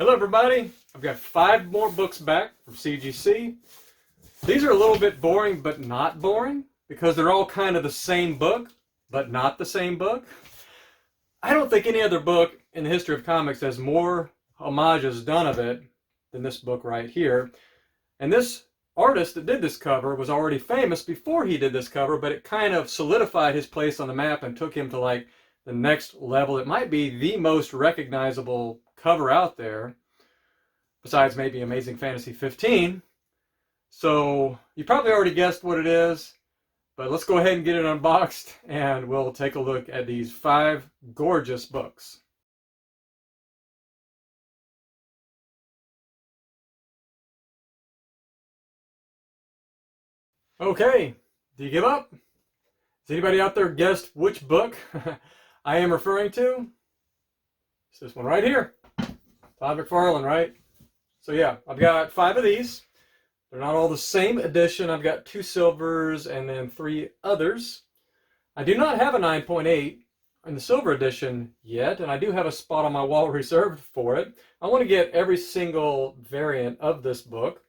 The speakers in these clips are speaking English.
Hello everybody, I've got 5 more books back from CGC. These are a little bit boring, but not boring, because they're all kind of the same book, but not the same book. I don't think any other book in the history of comics has more homages done of it than this book right here. And this artist that did this cover was already famous before he did this cover, but it kind of solidified his place on the map and took him to like the next level. It might be the most recognizable cover out there, besides maybe Amazing Fantasy 15. So you probably already guessed what it is, but let's go ahead and get it unboxed and we'll take a look at these 5 gorgeous books. Okay, do you give up? Has anybody out there guessed which book I am referring to? It's this one right here. Todd McFarlane, right? So yeah, I've got 5 of these. They're not all the same edition. I've got 2 silvers and then 3 others. I do not have a 9.8 in the silver edition yet, and I do have a spot on my wall reserved for it. I want to get every single variant of this book.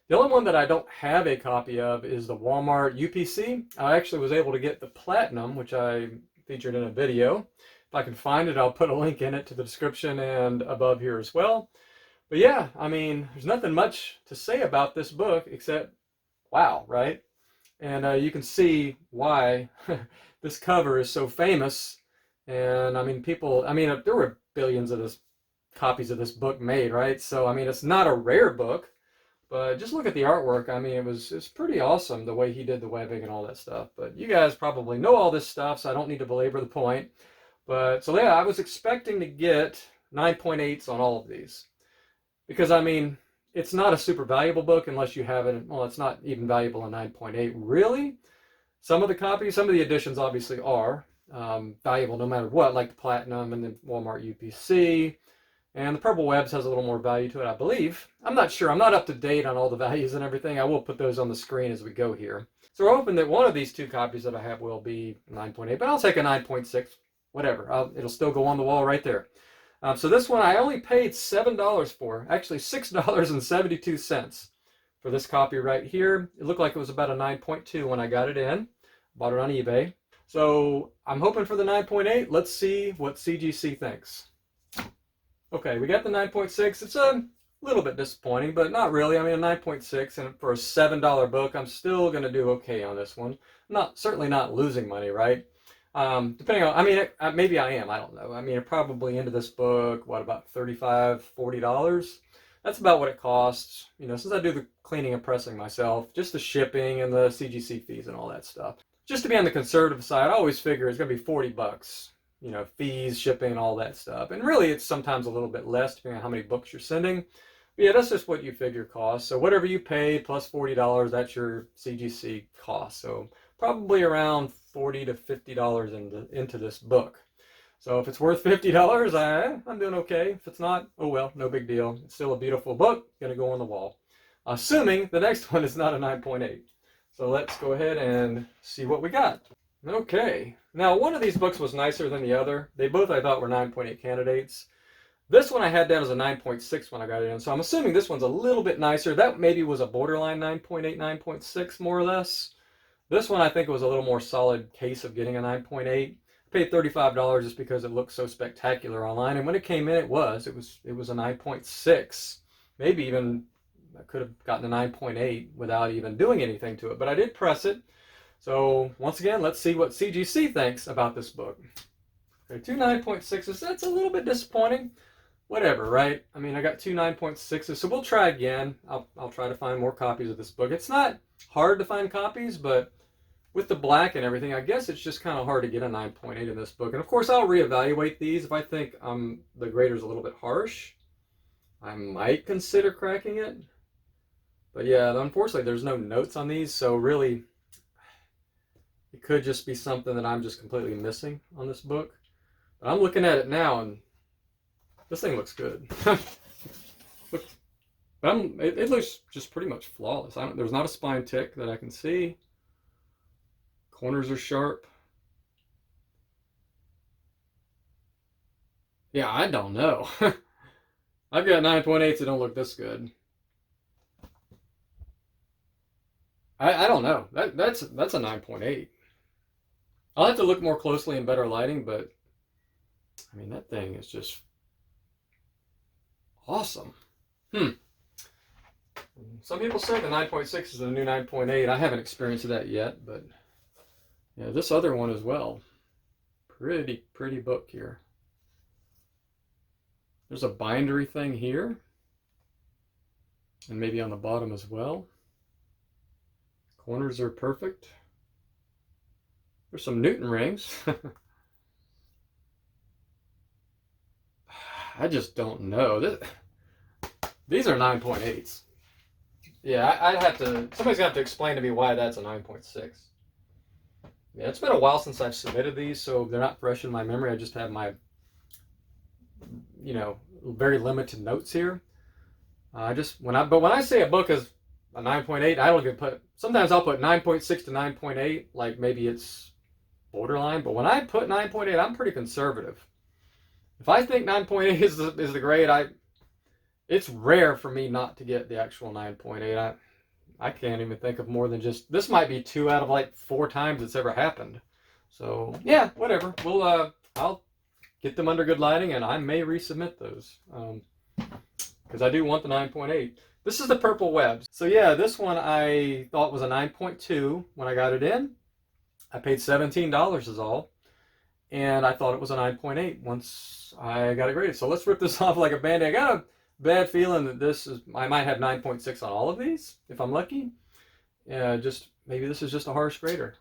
The only one that I don't have a copy of is the Walmart UPC. I actually was able to get the Platinum, which I featured in a video. If I can find it, I'll put a link in it to the description and above here as well. But yeah, I mean, there's nothing much to say about this book except, wow, right? And you can see why this cover is so famous. And I mean, there were billions of copies of this book made, right? So, I mean, it's not a rare book, but just look at the artwork. I mean, it's pretty awesome the way he did the webbing and all that stuff. But you guys probably know all this stuff, so I don't need to belabor the point. But so yeah, I was expecting to get 9.8s on all of these. Because, I mean, it's not a super valuable book unless you have it. Well, it's not even valuable in 9.8, really. Some of the editions obviously are valuable no matter what, like the Platinum and the Walmart UPC. And the Purple Webs has a little more value to it, I believe. I'm not sure. I'm not up to date on all the values and everything. I will put those on the screen as we go here. So we're hoping that one of these 2 copies that I have will be 9.8, but I'll take a 9.6, whatever. It'll still go on the wall right there. So this one I only paid $7 for, actually $6.72 for this copy right here. It looked like it was about a 9.2 when I got it in. Bought it on eBay. So I'm hoping for the 9.8. Let's see what CGC thinks. Okay, we got the 9.6. It's a little bit disappointing, but not really. I mean, a 9.6, and for a $7 book, I'm still going to do okay on this one. Certainly not losing money, right? Depending on, I mean, maybe I am, I don't know. I mean, probably into this book, what, about $35, $40? That's about what it costs, you know, since I do the cleaning and pressing myself, just the shipping and the CGC fees and all that stuff. Just to be on the conservative side, I always figure it's going to be $40, you know, fees, shipping, all that stuff. And really, it's sometimes a little bit less depending on how many books you're sending. But yeah, that's just what you figure costs. So whatever you pay plus $40, that's your CGC cost. So probably around $40 to $50 into this book. So if it's worth $50, I'm doing okay. If it's not, oh well, no big deal. It's still a beautiful book, gonna go on the wall. Assuming the next one is not a 9.8. So let's go ahead and see what we got. Okay, now one of these books was nicer than the other. They both, I thought, were 9.8 candidates. This one I had down as a 9.6 when I got it in, so I'm assuming this one's a little bit nicer. That maybe was a borderline 9.8, 9.6 more or less. This one I think was a little more solid case of getting a 9.8. I paid $35 just because it looked so spectacular online, and when it came in, it was a 9.6. Maybe even I could have gotten a 9.8 without even doing anything to it, but I did press it. So once again, let's see what CGC thinks about this book. Okay, 2 9.6s, that's a little bit disappointing. Whatever, right? I mean, I got 2 9.6s, so we'll try again. I'll try to find more copies of this book. It's not hard to find copies, but with the black and everything, I guess it's just kind of hard to get a 9.8 in this book. And of course, I'll reevaluate these. If I think the grader's a little bit harsh, I might consider cracking it. But yeah, unfortunately, there's no notes on these, so really, it could just be something that I'm just completely missing on this book. But I'm looking at it now, and this thing looks good. Look, it looks just pretty much flawless. There's not a spine tick that I can see. Corners are sharp. Yeah, I don't know. I've got 9.8s that don't look this good. I don't know. That's a 9.8. I'll have to look more closely in better lighting, but I mean that thing is just awesome. Some people say the 9.6 is the new 9.8. I haven't experienced that yet, but yeah, this other one as well. Pretty book here. There's a bindery thing here, and maybe on the bottom as well. Corners are perfect. There's some Newton rings. I just don't know. These are 9.8s. Yeah, I'd have to, somebody's gonna have to explain to me why that's a 9.6. Yeah, it's been a while since I've submitted these, so they're not fresh in my memory. I just have my, very limited notes here. When I say a book is a 9.8, I don't even put, sometimes I'll put 9.6 to 9.8, like maybe it's borderline, but when I put 9.8, I'm pretty conservative. If I think 9.8 is the grade, it's rare for me not to get the actual 9.8. I can't even think of more than just, this might be 2 out of like 4 times it's ever happened. So yeah, whatever. I'll get them under good lighting, and I may resubmit those because I do want the 9.8. This is the Purple Webs. So yeah, this one I thought was a 9.2 when I got it in. I paid $17 is all, and I thought it was a 9.8 once I got it graded. So let's rip this off like a Band-Aid. I got a bad feeling that I might have 9.6 on all of these if I'm lucky. Yeah, maybe this is just a harsh grader.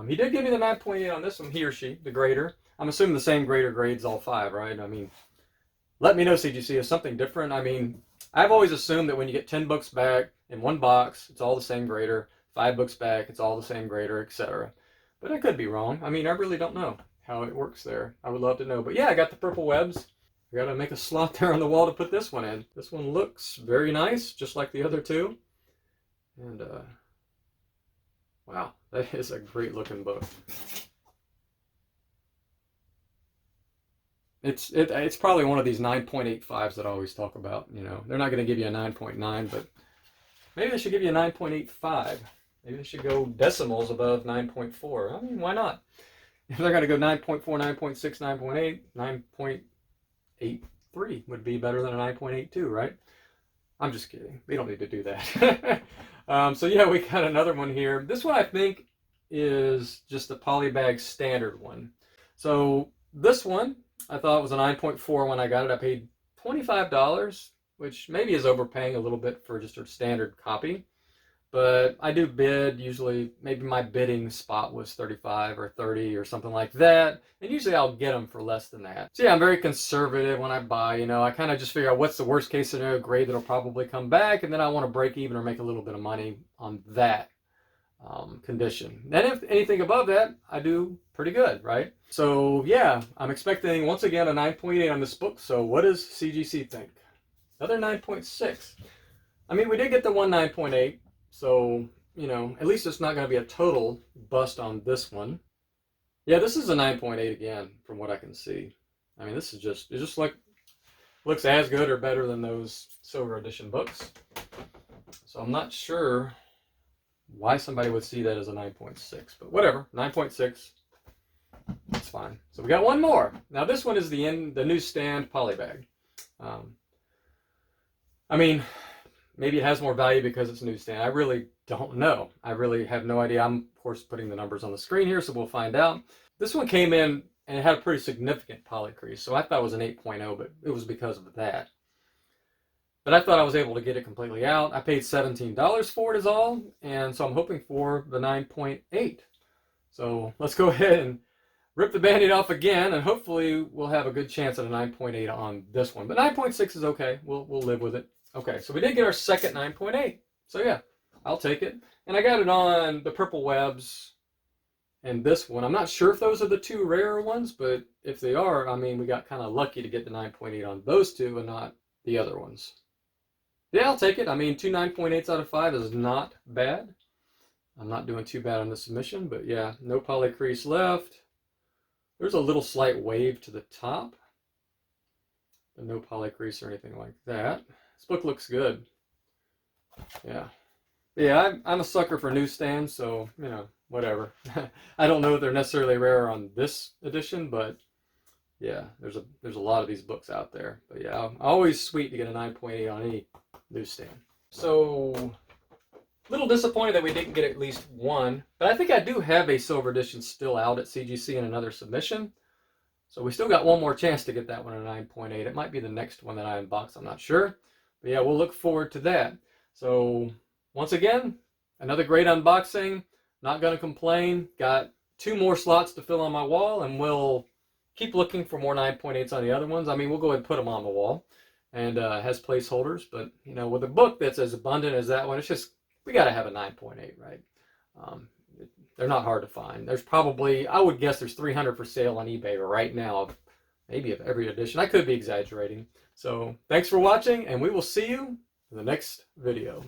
He did give me the 9.8 on this one, he or she, the grader. I'm assuming the same grader grades all 5, right? I mean, let me know, CGC, is something different? I mean, I've always assumed that when you get 10 books back in one box, it's all the same grader. 5 books back, it's all the same grader, etc. But I could be wrong. I mean, I really don't know how it works there. I would love to know. But yeah, I got the Purple Webs. I gotta make a slot there on the wall to put this one in. This one looks very nice, just like the other two. And wow, that is a great looking book. It's probably one of these 9.85s that I always talk about. They're not going to give you a 9.9, but maybe they should give you a 9.85. Maybe they should go decimals above 9.4. I mean, why not? If they're going to go 9.4, 9.6, 9.8, 9.83 would be better than a 9.82, right? I'm just kidding. They don't need to do that. So yeah, we got another one here. This one I think is just the Polybag standard one. So this one I thought was a 9.4 when I got it. I paid $25, which maybe is overpaying a little bit for just a standard copy. But I do bid, usually maybe my bidding spot was 35 or 30 or something like that. And usually I'll get them for less than that. So yeah, I'm very conservative when I buy, I kind of just figure out what's the worst case scenario grade that'll probably come back. And then I want to break even or make a little bit of money on that condition. Then if anything above that, I do pretty good, right? So yeah, I'm expecting once again a 9.8 on this book. So what does CGC think? Another 9.6. I mean, we did get the one 9.8. So, at least it's not going to be a total bust on this one. Yeah, this is a 9.8 again, from what I can see. I mean, it just looks as good or better than those silver edition books. So I'm not sure why somebody would see that as a 9.6, but whatever, 9.6, that's fine. So we got one more. Now this one is the newsstand Polybag. I mean, maybe it has more value because it's newsstand. I really don't know. I really have no idea. I'm, of course, putting the numbers on the screen here, so we'll find out. This one came in and it had a pretty significant poly crease, so I thought it was an 8.0, but it was because of that. But I thought I was able to get it completely out. I paid $17 for it is all, and so I'm hoping for the 9.8. So let's go ahead and rip the Band-Aid off again, and hopefully we'll have a good chance at a 9.8 on this one. But 9.6 is okay. We'll live with it. Okay, so we did get our second 9.8. So yeah, I'll take it. And I got it on the Purple Webs and this one. I'm not sure if those are the 2 rarer ones, but if they are, I mean, we got kind of lucky to get the 9.8 on those 2 and not the other ones. Yeah, I'll take it. I mean, 2 9.8s out of 5 is not bad. I'm not doing too bad on the submission, but yeah, no poly crease left. There's a little slight wave to the top. no poly crease or anything like that. This book looks good. Yeah. Yeah, I'm a sucker for newsstands, so, you know, whatever. I don't know if they're necessarily rare on this edition, but yeah, there's a lot of these books out there. But yeah, always sweet to get a 9.8 on any newsstand. So, a little disappointed that we didn't get at least one, but I think I do have a silver edition still out at CGC in another submission. So we still got one more chance to get that one at 9.8. It might be the next one that I unbox, I'm not sure. But yeah, we'll look forward to that. So once again, another great unboxing. Not going to complain. Got 2 more slots to fill on my wall, and we'll keep looking for more 9.8s on the other ones. I mean, we'll go ahead and put them on the wall. And has placeholders. But, you know, with a book that's as abundant as that one, it's just, we got to have a 9.8, right? They're not hard to find. There's probably, I would guess there's 300 for sale on eBay right now, maybe of every edition. I could be exaggerating. So thanks for watching, and we will see you in the next video.